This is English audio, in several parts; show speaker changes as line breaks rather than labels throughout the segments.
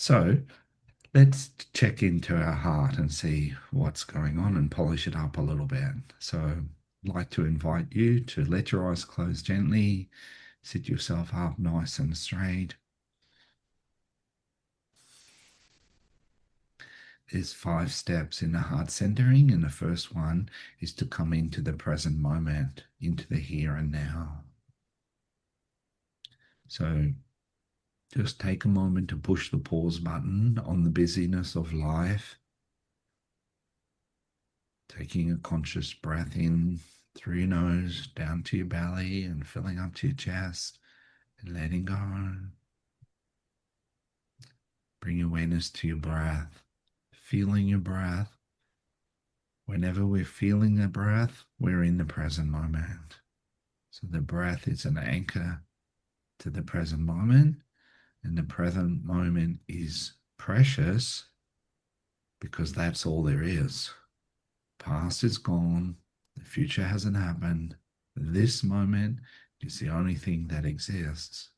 So let's check into our heart and see what's going on and polish it up a little bit. So I'd like to invite you to let your eyes close gently, sit yourself up nice and straight. There's 5 steps in the heart centering, and the first one is to come into the present moment, into the here and now. So just take a moment to push the pause button on the busyness of life, taking a conscious breath in through your nose, down to your belly, and filling up to your chest, and letting go. Bring awareness to your breath, feeling your breath. Whenever we're feeling the breath, we're in the present moment. So the breath is an anchor to the present moment, and the present moment is precious because that's all there is. Past is gone, the future hasn't happened. This moment is the only thing that exists.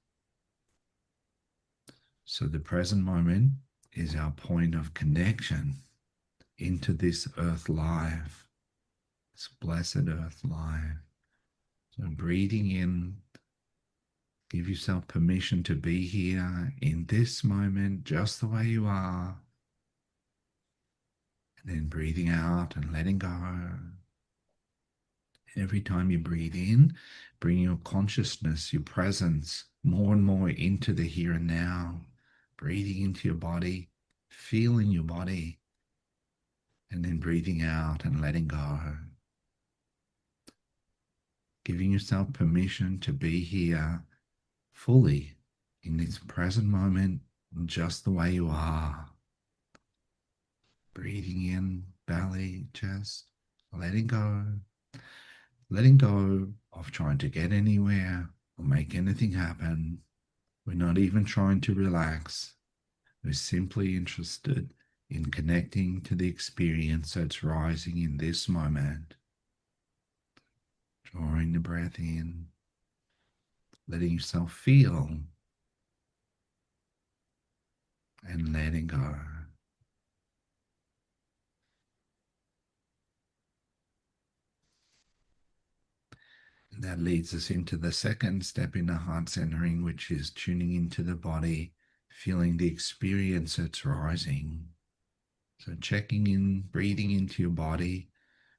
So the present moment is our point of connection into this earth life, this blessed earth life. So breathing in, give yourself permission to be here in this moment, just the way you are. And then breathing out and letting go. Every time you breathe in, bring your consciousness, your presence more and more into the here and now. Breathing into your body, feeling your body, and then breathing out and letting go. Giving yourself permission to be here fully in this present moment, just the way you are. Breathing in, belly, chest, letting go. Letting go of trying to get anywhere or make anything happen. We're not even trying to relax. We're simply interested in connecting to the experience that's rising in this moment. Drawing the breath in, letting yourself feel, and letting go. And that leads us into the second step in the heart centering, which is tuning into the body, feeling the experience that's rising. So checking in, breathing into your body,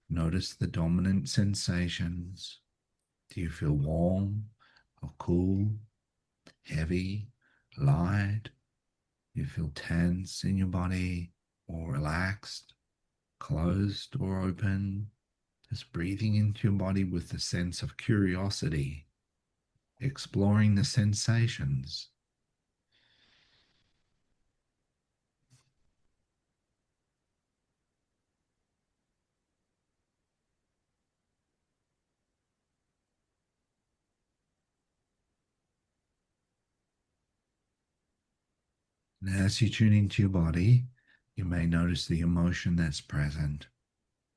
notice the dominant sensations. Do you feel warm or cool, heavy, light? Do you feel tense in your body or relaxed, closed or open? Just breathing into your body with a sense of curiosity, exploring the sensations. And as you tune into your body, you may notice the emotion that's present.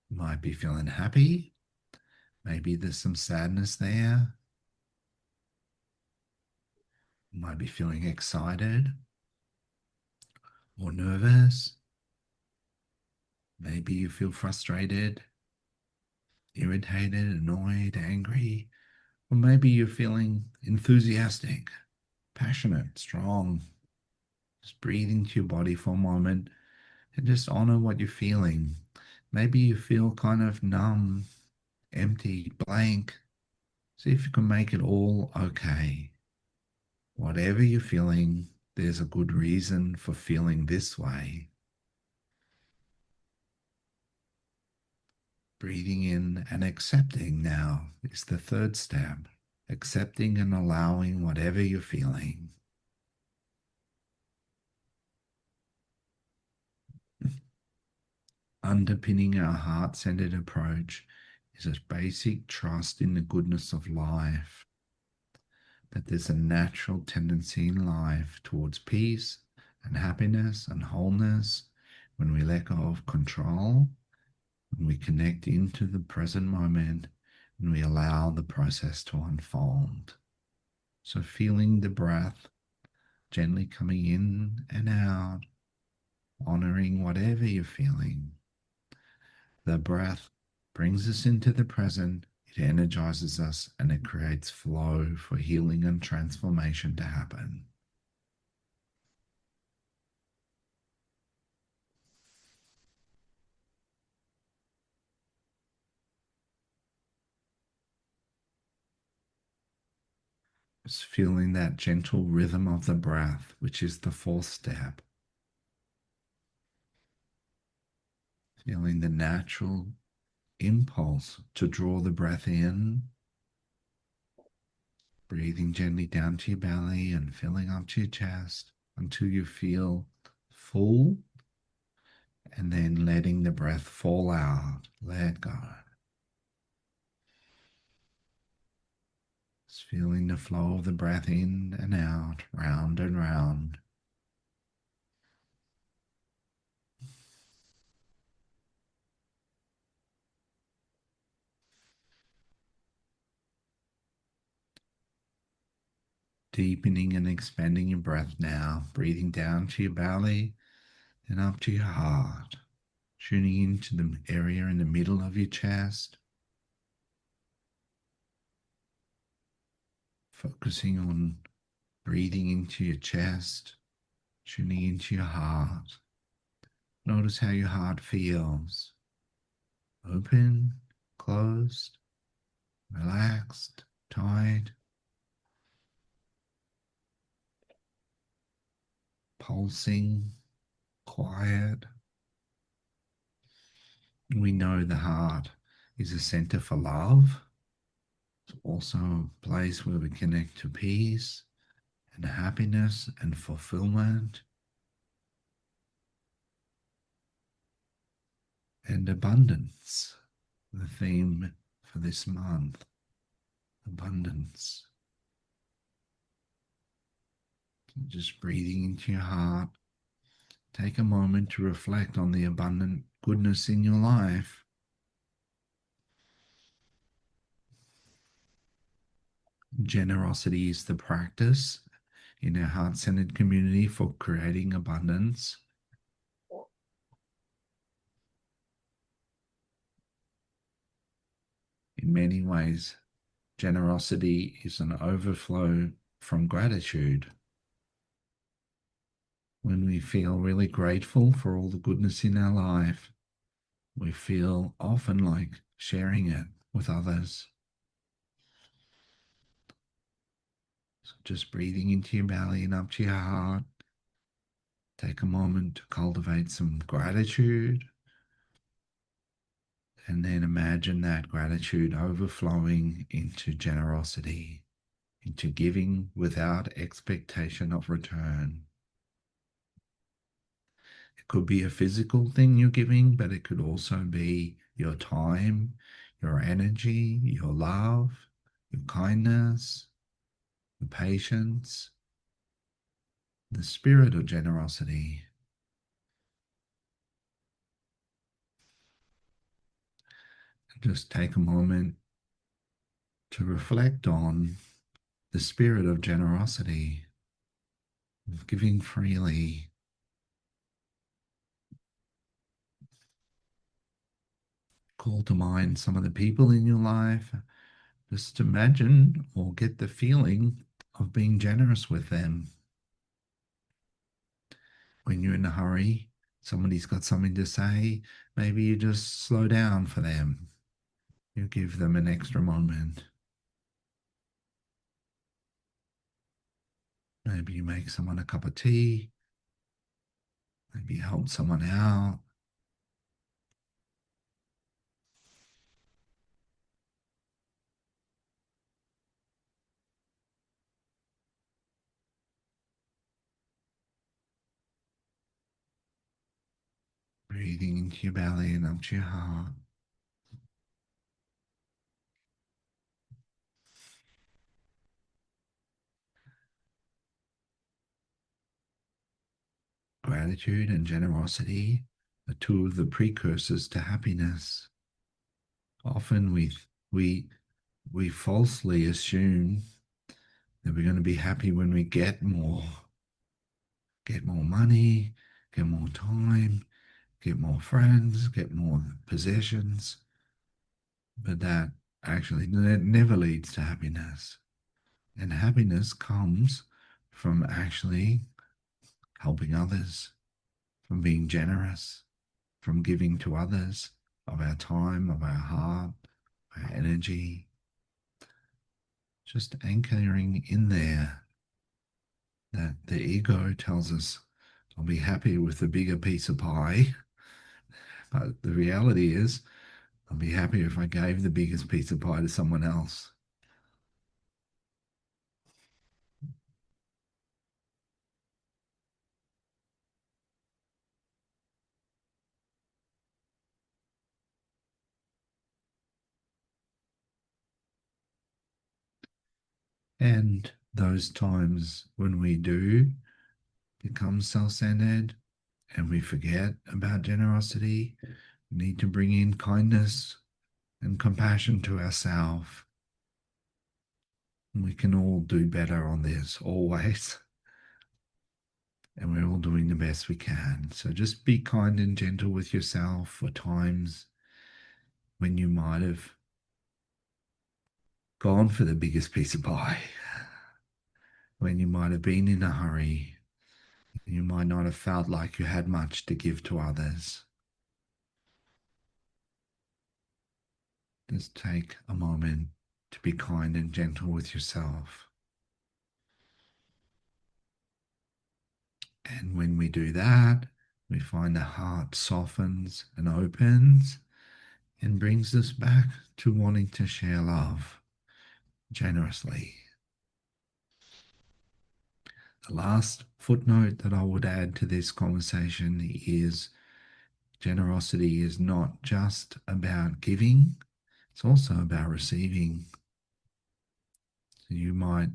You might be feeling happy. Maybe there's some sadness there. You might be feeling excited or nervous. Maybe you feel frustrated, irritated, annoyed, angry, or maybe you're feeling enthusiastic, passionate, strong. Just breathe into your body for a moment and just honor what you're feeling. Maybe you feel kind of numb, empty, blank. See if you can make it all okay. Whatever you're feeling, there's a good reason for feeling this way. Breathing in and accepting now is the third step. Accepting and allowing whatever you're feeling. Underpinning our heart-centered approach is a basic trust in the goodness of life, that there's a natural tendency in life towards peace and happiness and wholeness when we let go of control, when we connect into the present moment, and we allow the process to unfold. So feeling the breath, gently coming in and out, honoring whatever you're feeling. The breath brings us into the present, it energizes us, and it creates flow for healing and transformation to happen. Just feeling that gentle rhythm of the breath, which is the fourth step. Feeling the natural impulse to draw the breath in, breathing gently down to your belly and filling up to your chest until you feel full, and then letting the breath fall out. Let go. Just feeling the flow of the breath in and out, round and round. Deepening and expanding your breath now, breathing down to your belly and up to your heart, tuning into the area in the middle of your chest, focusing on breathing into your chest, tuning into your heart. Notice how your heart feels. Open, closed, relaxed, tight, pulsing, quiet. We know the heart is a center for love. It's also a place where we connect to peace and happiness and fulfillment and abundance. The theme for this month, abundance. Just breathing into your heart. Take a moment to reflect on the abundant goodness in your life. Generosity is the practice in our heart-centered community for creating abundance. In many ways, generosity is an overflow from gratitude. When we feel really grateful for all the goodness in our life, we feel often like sharing it with others. So just breathing into your belly and up to your heart. Take a moment to cultivate some gratitude, and then imagine that gratitude overflowing into generosity, into giving without expectation of return. It could be a physical thing you're giving, but it could also be your time, your energy, your love, your kindness, the patience, the spirit of generosity. Just take a moment to reflect on the spirit of generosity, of giving freely. Call to mind some of the people in your life. Just imagine or get the feeling of being generous with them. When you're in a hurry, somebody's got something to say, maybe you just slow down for them. You give them an extra moment. Maybe you make someone a cup of tea. Maybe you help someone out. Breathing into your belly and up to your heart. Gratitude and generosity are two of the precursors to happiness. Often we we falsely assume that we're going to be happy when we get more. get more money, get more time, get more friends, get more possessions. But that actually never leads to happiness. And happiness comes from actually helping others, from being generous, from giving to others of our time, of our heart, our energy, just anchoring in there that the ego tells us, I'll be happy with a bigger piece of pie. But the reality is, I'll be happy if I gave the biggest piece of pie to someone else. And those times when we do become self centered and we forget about generosity, we need to bring in kindness and compassion to ourselves. We can all do better on this, always. And we're all doing the best we can. So just be kind and gentle with yourself for times when you might have gone for the biggest piece of pie, when you might have been in a hurry, you might not have felt like you had much to give to others. Just take a moment to be kind and gentle with yourself. And when we do that, we find the heart softens and opens and brings us back to wanting to share love generously. The last footnote that I would add to this conversation is generosity is not just about giving, it's also about receiving. So you might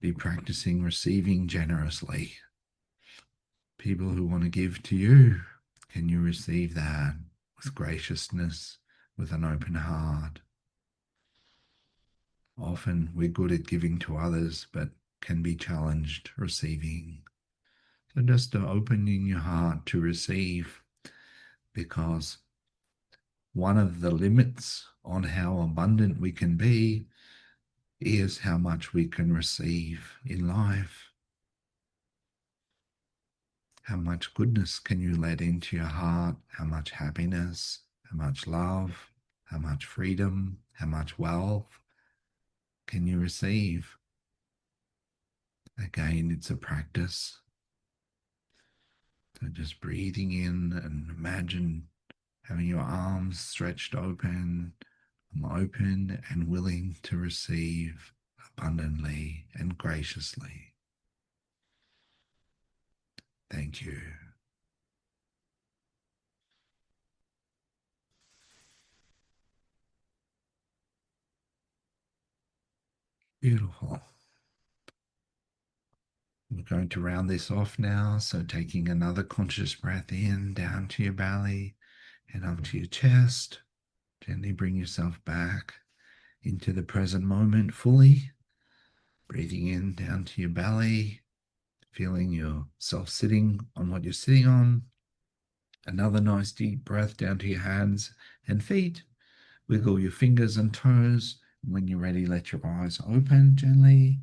be practicing receiving generously. People who want to give to you, can you receive that with graciousness, with an open heart? Often we're good at giving to others, but can be challenged receiving. So just to opening your heart to receive, because one of the limits on how abundant we can be is how much we can receive in life. How much goodness can you let into your heart? How much happiness, how much love, how much freedom, how much wealth can you receive? Again, it's a practice. So just breathing in and imagine having your arms stretched open. I'm open and willing to receive abundantly and graciously. Thank you. Beautiful. We're going to round this off now. So taking another conscious breath in, down to your belly and up to your chest. Gently bring yourself back into the present moment fully. Breathing in, down to your belly, feeling yourself sitting on what you're sitting on. Another nice deep breath down to your hands and feet. Wiggle your fingers and toes. When you're ready, let your eyes open gently.